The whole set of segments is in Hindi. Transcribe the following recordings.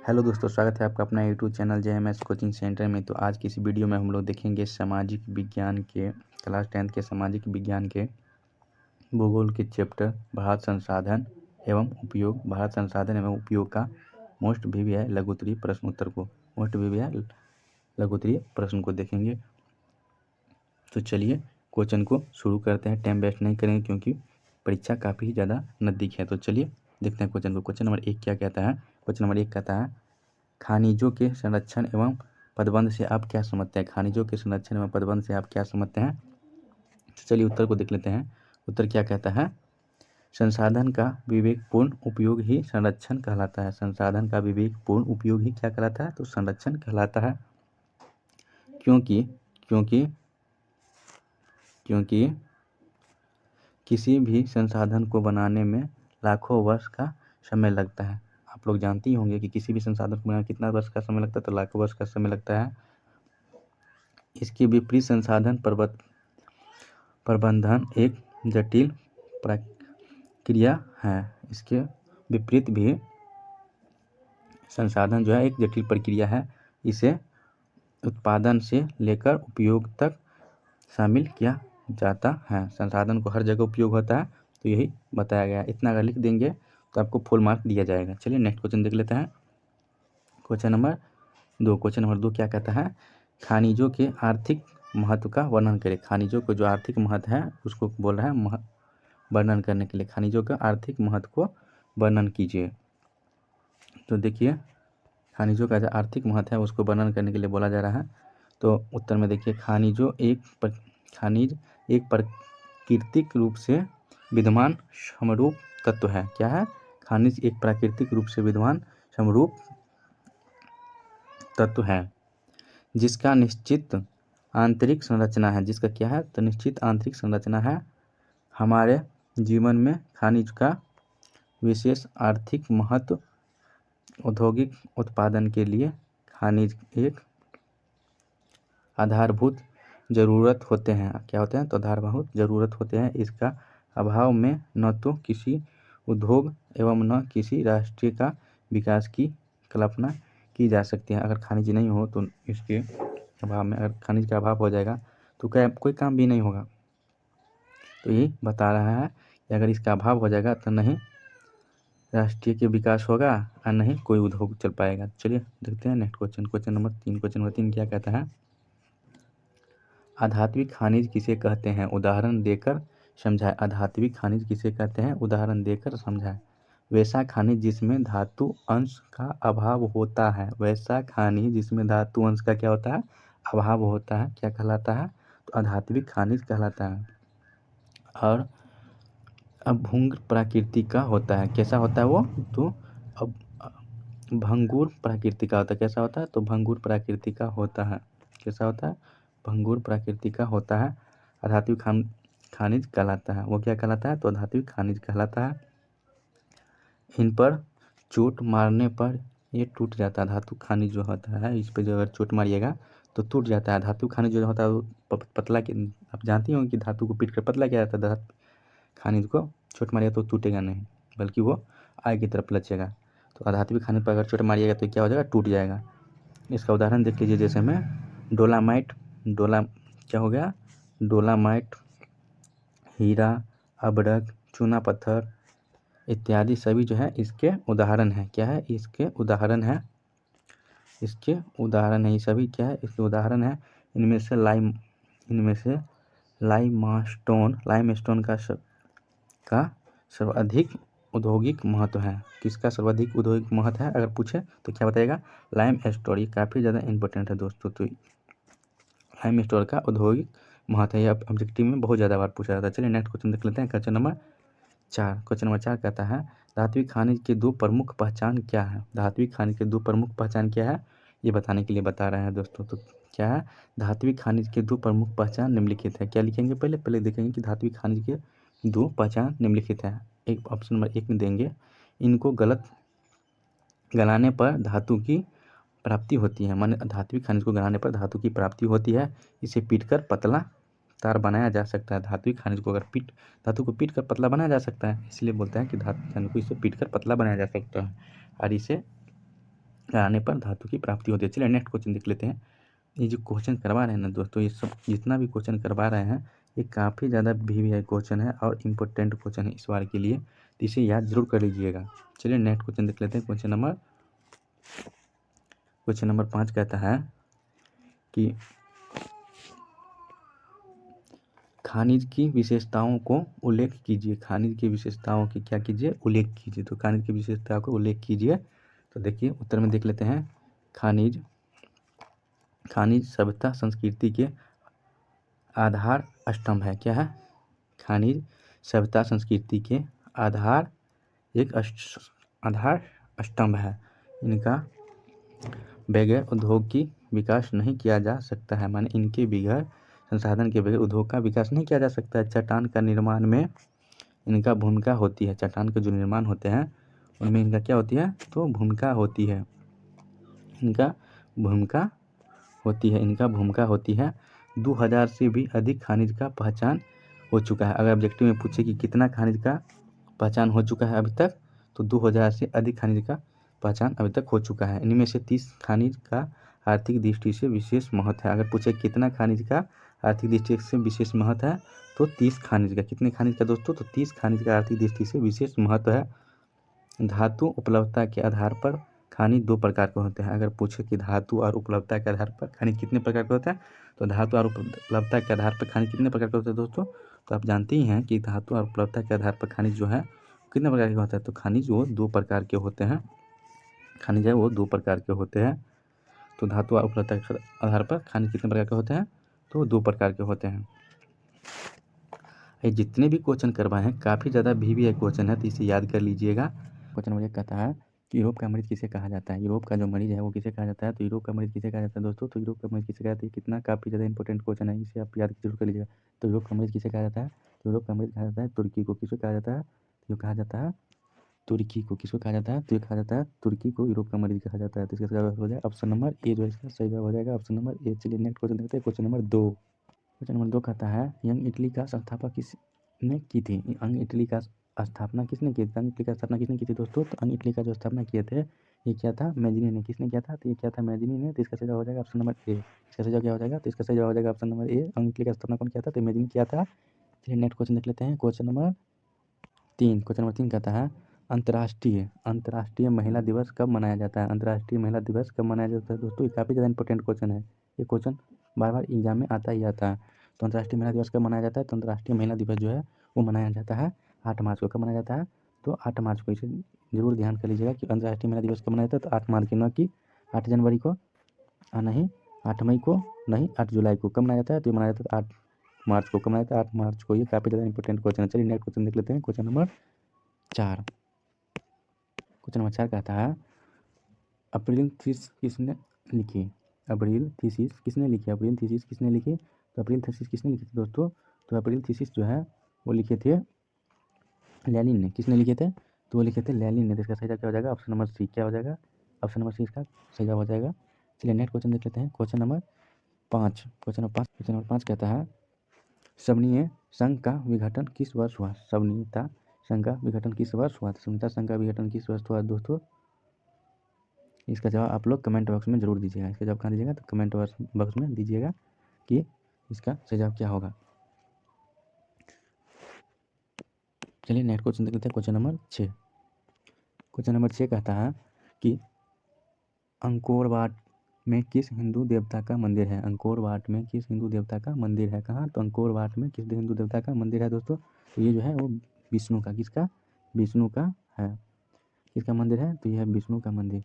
हेलो दोस्तों, स्वागत है आपका अपना YouTube channel JMS coaching centre में। तो आज की इस वीडियो में हम लोग देखेंगे सामाजिक विज्ञान के क्लास 10 के सामाजिक विज्ञान के भूगोल के चैप्टर भारत संसाधन एवं उपयोग का मोस्ट वीवीआई लघुत्तरीय प्रश्न उत्तर को लघुत्तरीय प्रश्न को देखेंगे। तो चलिए क्वेश्चन को शुरू करते हैं। टाइम वेस्ट नहीं करेंगे क्योंकि परीक्षा काफ़ी ज़्यादा नज़दीक है। तो चलिए देखते हैं क्वेश्चन को। क्वेश्चन नंबर 1 क्या कहता है? क्वेश्चन नंबर 1 कहता है खनिजों के संरक्षण एवं पदबंध से आप क्या समझते हैं? खनिजों के संरक्षण एवं पदबंध से आप क्या समझते हैं? तो चलिए उत्तर को देख लेते हैं। उत्तर क्या कहता है? संसाधन का विवेकपूर्ण उपयोग ही संरक्षण कहलाता है। संसाधन का विवेकपूर्ण उपयोग ही क्या कहलाता है? तो संरक्षण कहलाता है। क्योंकि क्योंकि क्योंकि किसी भी संसाधन को बनाने में लाखों वर्ष का समय लगता है। आप लोग जानते ही होंगे कि किसी भी संसाधन को बनाने में कितना वर्ष का समय लगता है? तो लाखों वर्ष का समय लगता है। इसके विपरीत संसाधन प्रबंधन एक जटिल प्रक्रिया है। इसके विपरीत भी संसाधन जो है एक जटिल प्रक्रिया है। इसे उत्पादन से लेकर उपयोग तक शामिल किया जाता है। संसाधन को हर जगह उपयोग होता है, तो यही बताया गया है। इतना अगर लिख देंगे तो आपको फुल मार्क दिया जाएगा। चलिए नेक्स्ट क्वेश्चन देख लेते हैं। क्वेश्चन नंबर 2 क्या कहता है? खनिजों के आर्थिक महत्व का वर्णन करें। खनिजों को जो आर्थिक महत्व है उसको बोल रहा है वर्णन करने के लिए। खनिजों का आर्थिक महत्व को वर्णन कीजिए। तो देखिए खनिजों का जो आर्थिक महत्व है उसको वर्णन करने के लिए बोला जा रहा है। तो उत्तर में देखिए खनिज एक प्राकृतिक रूप से विद्यमान समरूप तत्व है। क्या है? खनिज एक प्राकृतिक रूप से विद्यमान समरूप तत्व है जिसका निश्चित आंतरिक संरचना है। जिसका क्या है? तो निश्चित आंतरिक संरचना है। हमारे जीवन में खनिज का विशेष आर्थिक महत्व औद्योगिक उत्पादन के लिए खनिज एक आधारभूत ज़रूरत होते हैं। क्या होते हैं? तो आधारभूत ज़रूरत होते हैं। इसका अभाव में न तो किसी उद्योग एवं न किसी राष्ट्र का विकास की कल्पना की जा सकती है। अगर खनिज नहीं हो तो इसके अभाव में, अगर खनिज का अभाव हो जाएगा तो क्या कोई काम भी नहीं होगा। तो यही बता रहा है कि अगर इसका अभाव हो जाएगा तो नहीं राष्ट्रीय के विकास होगा और नहीं कोई उद्योग चल पाएगा। चलिए देखते हैं नेक्स्ट क्वेश्चन। क्वेश्चन नंबर 3 क्या कहता है? आधात्विक खनिज किसे कहते हैं? उदाहरण देकर समझाएं। आधात्विक खनिज किसे कहते हैं? उदाहरण देकर समझाएं। वैसा खनिज जिसमें धातु अंश का अभाव होता है। वैसा खनिज जिसमें धातु अंश का क्या होता है? अभाव होता है। क्या कहलाता है? तो आधात्विक खनिज कहलाता है। और अभंगुर प्रकृति का होता है। कैसा होता है वो? तो अब भंगुर प्रकृति का होता है। कैसा होता है? तो भंगुर प्रकृति का होता है। कैसा होता है? भंगुर प्रकृति का होता है। आधात्विक खनिज कहलाता है। वो क्या कहलाता है? तो आधात्विक खनिज कहलाता है। इन पर चोट मारने पर ये टूट जाता है। धातु खनिज जो होता है इस पर जो अगर चोट मारिएगा तो टूट जाता है। धातु खनिज जो होता है वो पतला के, आप जानती हो कि धातु को पीट कर पतला किया जाता है। धातु खनिज को चोट मारिएगा तो टूटेगा नहीं, बल्कि वो आगे की तरफ लचेगा। तो आधात्विक खनिज पर अगर चोट मारिएगा तो क्या हो जाएगा? टूट जाएगा। इसका उदाहरण देख लीजिए। जैसे में क्या हो गया? डोलामाइट, हीरा, अबड़क, चूना पत्थर इत्यादि सभी जो है इसके उदाहरण है। क्या है? इसके उदाहरण है। ये सभी क्या है? इसके उदाहरण है। इनमें से लाइमस्टोन का सर्वाधिक औद्योगिक महत्व है। किसका सर्वाधिक औद्योगिक महत्व है अगर पूछे तो क्या बताएगा? लाइमस्टोन। ये काफ़ी ज़्यादा इंपॉर्टेंट है दोस्तों। तो लाइमस्टोन का औद्योगिक महत्व है। यह ऑब्जेक्टिव में बहुत ज़्यादा बार पूछा जाता है। चलिए नेक्स्ट क्वेश्चन देख लेते हैं। क्वेश्चन नंबर 4 कहता है धात्विक खनिज के दो प्रमुख पहचान क्या है? धात्विक खनिज के दो प्रमुख पहचान क्या है ये बताने के लिए बता रहे हैं दोस्तों। तो क्या है? धात्विक खनिज के दो प्रमुख पहचान निम्नलिखित है। क्या लिखेंगे? पहले देखेंगे कि धात्विक खनिज के दो पहचान निम्नलिखित है। एक ऑप्शन नंबर 1 में देंगे इनको गलाने पर धातु की प्राप्ति होती है। माने धात्विक खनिज को गलाने पर धातु की प्राप्ति होती है। इसे पीटकर पतला तार बनाया जा सकता है। धात्विक खनिज को धातु को पीट कर पतला बनाया जा सकता है। इसलिए बोलता है कि धात्विक खनिज को इसे पीट कर पतला बनाया जा सकता है। और इसे कराने पर धातु की प्राप्ति होती है। चलिए नेक्स्ट क्वेश्चन देख लेते हैं। ये जो क्वेश्चन करवा रहे हैं ना दोस्तों, ये सब जितना भी क्वेश्चन करवा रहे हैं ये काफ़ी ज़्यादा VVI क्वेश्चन है और इम्पोर्टेंट क्वेश्चन है इस बार के लिए, तो इसे याद जरूर कर लीजिएगा। चलिए नेक्स्ट क्वेश्चन देख लेते हैं। क्वेश्चन नंबर 5 कहता है कि खनिज की विशेषताओं को उल्लेख कीजिए। खनिज की विशेषताओं की क्या कीजिए, उल्लेख कीजिए। तो खनिज की विशेषताओं को उल्लेख कीजिए। तो देखिए उत्तर में देख लेते हैं। खनिज सभ्यता संस्कृति के आधार स्तंभ है। क्या है? खनिज सभ्यता संस्कृति के आधार आधार स्तंभ है। इनका बगैर उद्योग की विकास नहीं किया जा सकता है। माने इनके बगैर, संसाधन के बगैर उद्योग का विकास नहीं किया जा सकता है। चट्टान का निर्माण में इनका भूमिका होती है। चट्टान के जो निर्माण होते हैं उनमें इनका क्या होती है, तो भूमिका होती है। इनका भूमिका होती है। 2000 से भी अधिक खनिज का पहचान हो चुका है। अगर ऑब्जेक्टिव में पूछे कि कितना खनिज का पहचान हो चुका है अभी तक, तो 2000 से अधिक खनिज का पहचान अभी तक हो चुका है। इनमें से 30 खनिज का आर्थिक दृष्टि से विशेष महत्व है। अगर पूछे कितना खनिज का आर्थिक दृष्टि से विशेष महत्व है, तो 30 खनिज का। कितने खनिज का दोस्तों? तो 30 खनिज का आर्थिक दृष्टि से विशेष महत्व है। धातु उपलब्धता के आधार पर खनिज 2 प्रकार के होते हैं। अगर पूछे कि धातु और उपलब्धता के आधार पर खनिज कितने प्रकार के होते हैं, तो धातु और उपलब्धता के आधार पर खनिज कितने प्रकार के होते हैं दोस्तों? तो आप जानते ही हैं कि धातु और उपलब्धता के आधार पर खनिज जो है कितने प्रकार के होता है, तो खनिज वो 2 प्रकार के होते हैं। खनिज है वो 2 प्रकार के होते हैं। तो धातु और उपलब्धता के आधार पर खनिज कितने प्रकार के होते हैं, तो 2 प्रकार के होते हैं। ये जितने भी क्वेश्चन करवाए हैं काफ़ी ज़्यादा VVI क्वेश्चन है, तो इसे याद कर लीजिएगा। क्वेश्चन नंबर 1 कहता है कि यूरोप का मरीज किसे कहा जाता है। यूरोप का जो मरीज है वो किसे कहा जाता है, तो यूरोप का मरीज किसे कहा जाता है दोस्तों? तो यूरोप का मरीज किसे कहा जाता है, कितना काफ़ी ज़्यादा इंपॉर्टेंट क्वेश्चन है, इसे आप याद जरूर कर लीजिएगा। तो यूरोप का मरीज किसे कहा जाता है, तो यूरोप का मरीज कहा जाता है तुर्की को। किसे कहा जाता है, तो कहा जाता है तुर्की को। किसको कहा जाता है, तो ये कहा जाता है तुर्की को यूरोप का मरीज कहा जाता है। तो इसका जवाब हो जाएगा ऑप्शन नंबर ए, जो इसका सही जवाब हो जाएगा ऑप्शन नंबर ए। चलिए नेक्स्ट क्वेश्चन देखते हैं। क्वेश्चन नंबर 2 कहता है यंग इटली का संस्थापक किसने की थी। यंग इटली का स्थापना किसने की थी? यंग इटली का स्थापना किसने की थी दोस्तों? तो यंग इटली का जो स्थापना किए थे ये क्या था, मैजिनी ने। किसने किया था, तो ये क्या था, मैजिनी ने। तो इसका सही जवाब हो जाएगा ऑप्शन नंबर ए। इसका सही जवाब क्या हो जाएगा, तो इसका सही जवाब हो जाएगा ऑप्शन नंबर ए। यंग इटली का स्थापना कौन किया था, तो मैजिनी किया था। चलिए नेक्स्ट क्वेश्चन देख लेते हैं। क्वेश्चन नंबर 3 कहता है अंतर्राष्ट्रीय महिला दिवस कब मनाया जाता है। अंतर्राष्ट्रीय महिला दिवस कब मनाया जाता है दोस्तों? ये काफ़ी ज़्यादा इंपॉर्टेंट क्वेश्चन है। ये क्वेश्चन बार बार एग्जाम में आता ही आता है। तो अंतर्राष्ट्रीय महिला दिवस कब मनाया जाता है, तो अंतर्राष्ट्रीय महिला दिवस जो है वो मनाया जाता है 8 मार्च को। कब मनाया जाता है, तो 8 मार्च को। इसे जरूर ध्यान कर लीजिएगा कि अंतर्राष्ट्रीय महिला दिवस कब मनाया जाता है, तो 8 मार्च को, न कि 8 जनवरी को, नहीं 8 मई को, नहीं 8 जुलाई को। कब मनाया जाता है, तो ये मनाया जाता है 8 मार्च को। कब मनाया जाता है, 8 मार्च को। ये काफ़ी ज़्यादा इंपॉर्टेंट क्वेश्चन है। चलिए नेक्स्ट क्वेश्चन देख लेते हैं। क्वेश्चन नंबर 4 कहता है अप्रिल थीसिस किसने लिखी। अप्रिल थीसिस किसने लिखी, अप्रिल थीसिस किसने लिखी, तो अप्रिल थीसिस किसने लिखी थी दोस्तों? तो अप्रिल थीसिस जो है वो लिखे थे लेनिन ने। किसने लिखे थे, तो वो लिखे थे लेनिन ने। तो इसका सही जवाब क्या हो जाएगा, ऑप्शन नंबर सी। क्या हो जाएगा, ऑप्शन नंबर सी इसका सही जवाब हो जाएगा। चलिए नेक्स्ट क्वेश्चन देख लेते हैं। क्वेश्चन नंबर 5 कहता है सवनीय संघ का विघटन किस वर्ष हुआ। सवनीयता संघ का विघटन किस वर्ष हुआ, सवनीयता संघ का विघटन किस वर्ष हुआ दोस्तों? इसका जवाब आप लोग कमेंट बॉक्स में जरूर दीजिएगा। इसका जवाब कहाँ दीजिएगा, तो कमेंट बॉक्स में दीजिएगा कि इसका सही जवाब क्या होगा। चलिए नेक्स्ट क्वेश्चन देख लेते हैं। क्वेश्चन नंबर 6 कहता है कि अंकोर वाट में किस हिंदू देवता का मंदिर है। अंकोर वाट में किस हिंदू देवता का मंदिर है, कहाँ, तो अंकोर वाट में किस हिंदू देवता का मंदिर है दोस्तों? तो ये जो है वो विष्णु का, किसका, विष्णु का है। किसका मंदिर है, तो यह है विष्णु का मंदिर।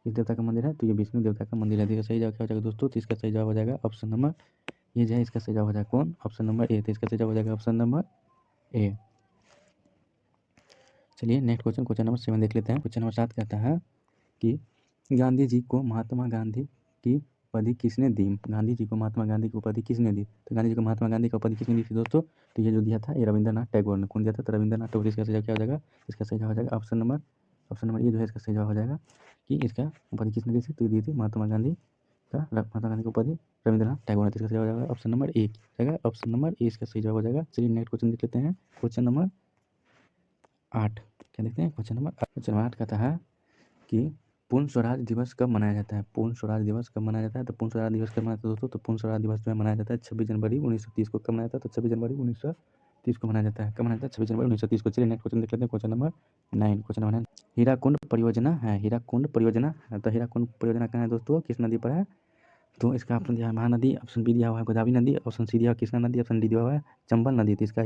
किस देवता का मंदिर है, तो ये विष्णु देवता का मंदिर है। तो इसका सही जवाब क्या हो जाएगा दोस्तों? तो इसका सही जवाब हो जाएगा ऑप्शन नंबर ये जो है इसका सही जवाब हो जाएगा कौन, ऑप्शन नंबर ए। तो इसका सही जवाब हो जाएगा ऑप्शन नंबर ए। चलिए नेक्स्ट क्वेश्चन नंबर 7 देख लेते हैं। क्वेश्चन नंबर 7 कहता है कि गांधी जी को महात्मा गांधी की उपाधि किसने दी। गांधी जी को महात्मा गांधी की उपाधि किसने दी, तो गांधी जी को महात्मा गांधी की उपाधि किसने दी थी दोस्तों? तो ये जो दिया था ये रविंद्रनाथ टैगोर ने। कौन दिया था, तो रविंद्रनाथ टैगोर। इसका सही जवाब क्या हो जाएगा, इसका सही जवाब हो जाएगा ऑप्शन नंबर ये जो है इसका सही जवाब हो जाएगा कि इसका उपाधि किसने दी थी, तो दी थी महात्मा गांधी की उपाधि रविंद्रनाथ टैगोर ने। इसका सही जवाब हो जाएगा ऑप्शन नंबर ए जाएगा, ऑप्शन नंबर ए इसका सही जवाब हो जाएगा। चलिए नेक्स्ट क्वेश्चन देख लेते हैं। क्वेश्चन नंबर 8 क्या देखते हैं। क्वेश्चन नंबर 8 कहता है कि पूर्ण स्वराज दिवस कब मनाया जाता है? पूर्ण स्वराज दिवस कब मनाया जाता है? तो पूर्ण स्वराज दिवस कब मनाया जाता है दोस्तों? तो पूर्ण स्वराज दिवस जो है मनाया जाता है 26 जनवरी 1930 को। कब मनाया जाता है? तो 26 जनवरी 1930 को मनाया जाता है। कब मनाया जाता है? 26 जनवरी 1930 को। चलिए नेक्स्ट क्वेश्चन देख लेते हैं, question number 9। Question number 9, Hirakud परियोजना है। हीराकुंड परियोजना है, तो हीराकुंड परियोजना कहाँ है दोस्तों? किस नदी पर है? तो इसका ऑप्शन दिया है महानदी, ऑप्शन बी दिया हुआ है गोदावरी नदी, ऑप्शन सी दिया हुआ कृष्णा नदी, ऑप्शन डी दिया हुआ है चंबल नदी। तो इसका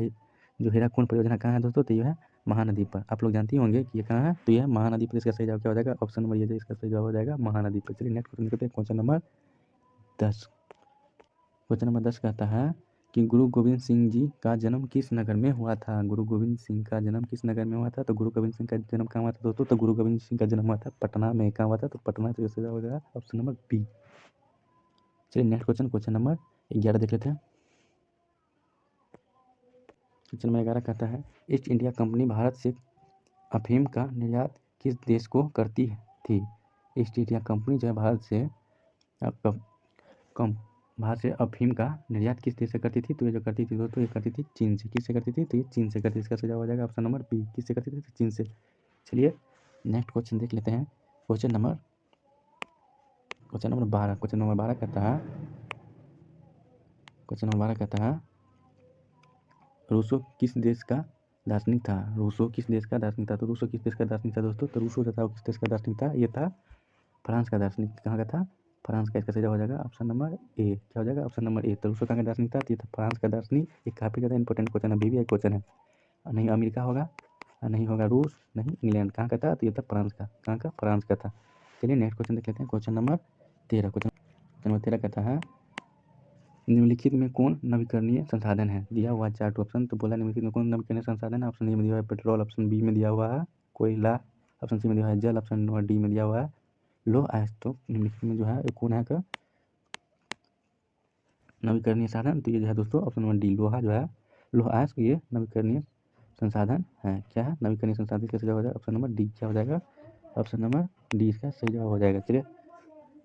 जो हीराकुंड परियोजना कहाँ है दोस्तों? तो ये है महानदी पर। आप लोग जानते ही होंगे कि ये कहाँ है, तो ये है महानदी पर। इसका सही जवाब क्या हो जाएगा? ऑप्शन नंबर ये जो इसका सही जवाब हो जाएगा महानदी पर। चलिए नेक्स्ट क्वेश्चन देखते हैं, क्वेश्चन नंबर 10। क्वेश्चन नंबर 10 कहता है कि गुरु गोविंद सिंह जी का जन्म किस नगर में हुआ था? गुरु गोविंद सिंह का जन्म किस नगर में हुआ था? तो गुरु गोविंद सिंह का जन्म कहाँ हुआ था दोस्तों? तो गुरु गोविंद सिंह का जन्म हुआ था पटना में। कहाँ हुआ था? तो पटना। तो इसका हो जाएगा ऑप्शन नंबर बी। चलिए नेक्स्ट क्वेश्चन, क्वेश्चन नंबर 11 देख लेते हैं। क्वेश्चन नंबर 11 कहता है ईस्ट इंडिया कंपनी भारत से अफीम का निर्यात किस देश को करती थी? ईस्ट इंडिया कंपनी जो है भारत से भारत से अफीम का निर्यात किस देश से करती थी? तो ये जो करती थी दोस्तों, ये करती थी चीन से। किससे करती थी? तो ये चीन से करती थी। इसका सही जवाब हो जाएगा ऑप्शन नंबर बी। किससे करती थी? तो चीन से। चलिए नेक्स्ट क्वेश्चन देख लेते हैं, क्वेश्चन नंबर 12। क्वेश्चन नंबर 12 कहता है, क्वेश्चन नंबर 12 कहता है रूसो किस देश का दार्शनिक था? रूसो किस देश का दार्शनिक था? तो रूसो किस देश का दार्शनिक था दोस्तों? तो रूसो जो था वो किस देश का दार्शनिक था? ये था फ्रांस का दार्शनिक। कहाँ का था? फ्रांस का। इसका सही जवाब हो जाएगा ऑप्शन नंबर ए। क्या हो जाएगा? ऑप्शन नंबर ए। तो रूसो कहाँ का दार्शनिक था? तो ये था फ्रांस का दार्शनिक। ये काफ़ी ज़्यादा इंपॉर्टेंट क्वेश्चन है, BBI क्वेश्चन है। नहीं अमेरिका होगा, नहीं होगा रूस, नहीं इंग्लैंड। कहाँ का था? तो ये था फ्रांस का। कहाँ का? फ्रांस का था। चलिए नेक्स्ट क्वेश्चन देख लेते हैं, क्वेश्चन नंबर 13। क्वेश्चन नंबर 13 कहता है निम्नलिखित में कौन नवीकरणीय संसाधन है? दिया हुआ 4 ऑप्शन। तो बोला निम्नलिखित में कौन नवीकरणीय संसाधन है? ऑप्शन ए में दिया हुआ है पेट्रोल, ऑप्शन बी में दिया हुआ है कोयला, ऑप्शन सी में दिया हुआ है जल, ऑप्शन नंबर डी में दिया हुआ है लोह अयस्क। तो निम्नलिखित में जो है कौन है का नवीकरणीय साधन? तो ये जो है दोस्तों ऑप्शन नंबर डी, लोहा जो है लोह अयस्क, ये नवीकरणीय संसाधन है। क्या है? नवीकरणीय संसाधन। इसका सही जवाब हो जाएगा ऑप्शन नंबर डी। क्या हो जाएगा? ऑप्शन नंबर डी इसका सही जवाब हो जाएगा। चलिए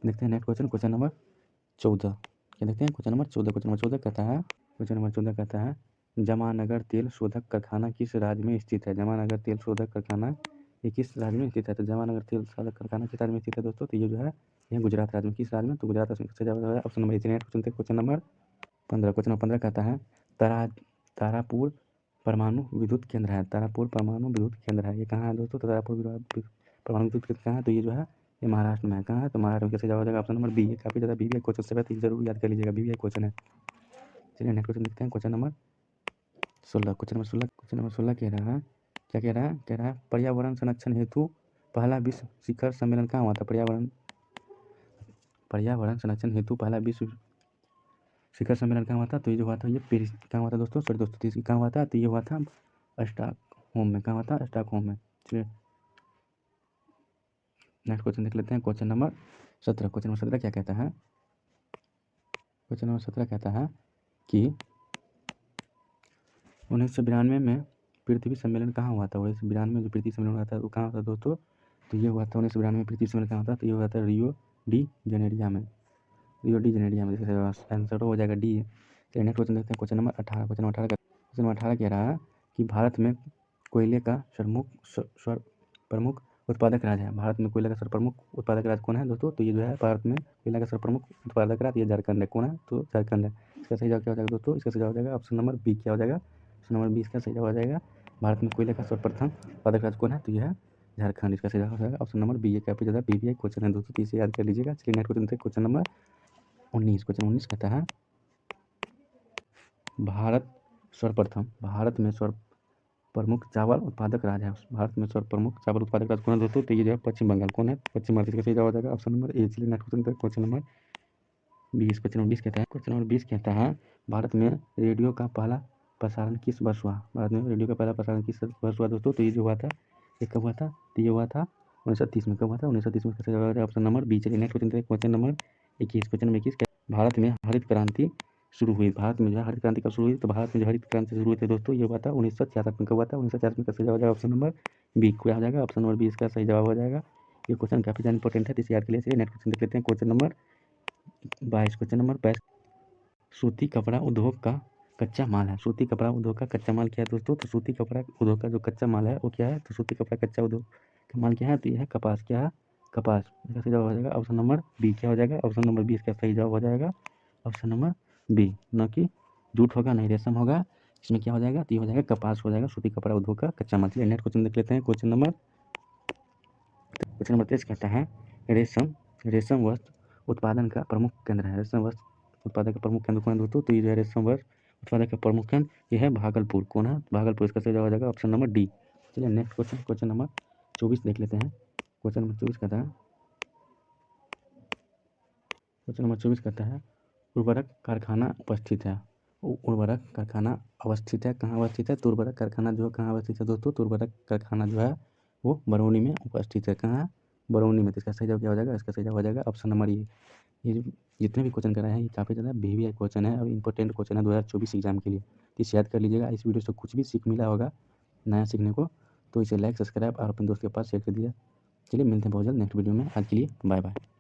देखते हैं नेक्स्ट क्वेश्चन, क्वेश्चन नंबर 14। क्या देखते हैं? Question number 14। क्वेश्चन नंबर 14 कहता है, क्वेश्चन नंबर 14 कहता है जमानगर तेल शोधक कारखाना किस राज्य में स्थित है? जमानगर तेल शोधक कारखाना ये किस राज्य में स्थित है? तो जमानगर तेल शोधक कारखाना किस राज्य में स्थित है दोस्तों? तो ये जो है ये गुजरात राज्य में। किस राज्य में? तो गुजरात राज्य में। सही जवाब है ऑप्शन नंबर ए। Next question, question number 15। Question number 15 कहता है तारापुर परमाणु विद्युत केंद्र है। तारापुर परमाणु विद्युत केंद्र है, ये कहाँ है दोस्तों? तो तारापुर परमाणु विद्युत केंद्र कहाँ है? तो ये जो है ये महाराष्ट्र में है। कहाँ है? तो महाराष्ट्र में। कैसे जवाब हो जाएगा? Option number B. ये काफ़ी ज़्यादा BBI क्वेश्चन से है, जरूर याद कर लीजिएगा, BBI क्वेश्चन है। चलिए नेक्स्ट क्वेश्चन देखते हैं, क्वेश्चन नंबर 16। क्वेश्चन नंबर 16 कह रहा है, क्या कह रहा है? कह रहा है पर्यावरण संरक्षण हेतु पहला विश्व शिखर सम्मेलन कहाँ हुआ था? पर्यावरण संरक्षण हेतु पहला विश्व शिखर सम्मेलन कहाँ हुआ था? तो ये जो हुआ था ये पेरिस कहाँ हुआ था दोस्तों? सॉरी दोस्तों, तीसरी कहाँ हुआ था? तो ये हुआ था स्टॉकहोम में। कहाँ हुआ था? स्टॉकहोम में। चलिए नेक्स्ट क्वेश्चन देख लेते हैं, क्वेश्चन नंबर 17। क्वेश्चन नंबर 17 क्या कहता है? क्वेश्चन नंबर 17 कहता है कि 1992 में पृथ्वी सम्मेलन कहाँ हुआ था? 1992 में जो पृथ्वी सम्मेलन हुआ था वो कहाँ हुआ था दोस्तों? तो ये हुआ था 1992 में पृथ्वी सम्मेलन कहाँ हुआ था? तो ये हुआ था रियो डी जेनेरिया में। रियो डी जेनेरिया में। जैसे आंसर हो जाएगा डी। चलिए नेक्स्ट क्वेश्चन देखते हैं, क्वेश्चन नंबर 18। क्वेश्चन नंबर 18 कह रहा है कि भारत में कोयले का सर्वप्रमुख उत्पादक राज्य है। भारत में कोयले का सर्वप्रमुख उत्पादक राज्य कौन है दोस्तों? तो ये जो है भारत में कोयला का सर्वप्रमुख उत्पादक राज्य ये झारखंड है। कौन है? तो झारखंड है। इसका सही जवाब क्या हो जाएगा दोस्तों? इसका सही जवाब हो जाएगा ऑप्शन नंबर बी। क्या हो जाएगा? ऑप्शन नंबर बी इसका सही जवाब हो जाएगा। भारत में कोयले का सर्वप्रथम उत्पादक राज्य कौन है? तो यह है झारखंड। इसका सही जवाब हो जाएगा ऑप्शन नंबर बी। ये काफ़ी ज़्यादा BBI क्वेश्चन है दोस्तों, तो इसे याद कर लीजिएगा। चलिए नेक्स्ट क्वेश्चन देखते हैं, क्वेश्चन नंबर 19। क्वेश्चन 19 कहता है भारत में सर्वप्रमुख चावल उत्पादक राज्य है। भारत में सर्वप्रमुख चावल उत्पादक राज्य कौन है दोस्तों? तो ये जो है पश्चिम बंगाल। कौन है? पश्चिम बंगाल। इसका सही जवाब हो जाएगा ऑप्शन नंबर ए। चलिए next question, question number 20। Question number 20 कहता है, क्वेश्चन नंबर 20 कहता है भारत में रेडियो का पहला प्रसारण किस वर्ष हुआ? भारत में रेडियो का पहला प्रसारण किस वर्ष हुआ दोस्तों? तो ये जो हुआ था ये कब हुआ था? तो ये हुआ था 1930 में। कब हुआ था? 1930 में। कैसे जवाब हो जाएगा? Option number B. चलिए next question, question number 21। Question number 21 भारत में हरित क्रांति शुरू हुई। भारत में जो है हरित क्रांति कब शुरू हुई? तो भारत में जो हरित क्रांति शुरू हुई थी दोस्तों ये हुआ था 1966 में। कब हुआ था? 1966 में। कैसे जवाब हो जाएगा? Option number B. क्या हो जाएगा? ऑप्शन नंबर बी इसका सही जवाब हो जाएगा। ये क्वेश्चन काफ़ी ज़्यादा इंपॉर्टेंट है, तो इसे याद के लिए। चलिए नेक्स्ट क्वेश्चन देख लेते हैं, क्वेश्चन नंबर 22। क्वेश्चन नंबर 22 सूती कपड़ा उद्योग का कच्चा माल है। सूती कपड़ा उद्योग का कच्चा माल क्या है दोस्तों? तो सूती कपड़ा उद्योग का जो कच्चा माल है वो क्या है? तो सूती कपड़ा कच्चा उद्योग का माल क्या है? तो यह है कपास। क्या है? कपास। इसका सही जवाब हो जाएगा ऑप्शन नंबर बी। क्या हो जाएगा? ऑप्शन नंबर बी इसका सही जवाब हो जाएगा, ऑप्शन नंबर बी। न कि जूट होगा, नहीं रेशम होगा। इसमें क्या हो जाएगा? तो ये हो जाएगा कपास हो जाएगा, सूती कपड़ा उद्योग का कच्चा माल। चलिए नेक्स्ट क्वेश्चन देख लेते हैं। क्वेश्चन नंबर 23 कहता है रेशम वस्त्र उत्पादन का प्रमुख केंद्र है। रेशम वस्त्र उत्पादन का प्रमुख केंद्र कौन है दोस्तों? तो ये जो है रेशम वस्त्र उत्पादन का प्रमुख केंद्र ये है भागलपुर। कौन है? भागलपुर। इसका सही जवाब हो जाएगा ऑप्शन नंबर डी। चलिए नेक्स्ट क्वेश्चन, क्वेश्चन नंबर 24 देख लेते हैं। क्वेश्चन नंबर 24 कहता है उर्वरक कारखाना उपस्थित है। उर्वरक कारखाना अवस्थित है, कहाँ अवस्थित है? तो उर्वरक कारखाना जो है कहाँ अवस्थित है दोस्तों? तो उर्वरक कारखाना जो है वो बरौनी में उपस्थित है। कहाँ है? बरौनी में। तो इसका सही जवाब क्या हो जाएगा? इसका सही जवाब हो जाएगा ऑप्शन नंबर ए। ये जो जितने भी क्वेश्चन कराए हैं ये काफ़ी ज़्यादा वीवीआई क्वेश्चन है और इंपॉर्टेंट क्वेश्चन है 2024 एग्जाम के लिए। तो इसे याद कर लीजिएगा। इस वीडियो से कुछ भी सीख मिला होगा नया सीखने को तो इसे लाइक, सब्सक्राइब और अपने दोस्त के पास शेयर कर दीजिए। चलिए मिलते हैं बहुत जल्द नेक्स्ट वीडियो में। आज के लिए बाय बाय।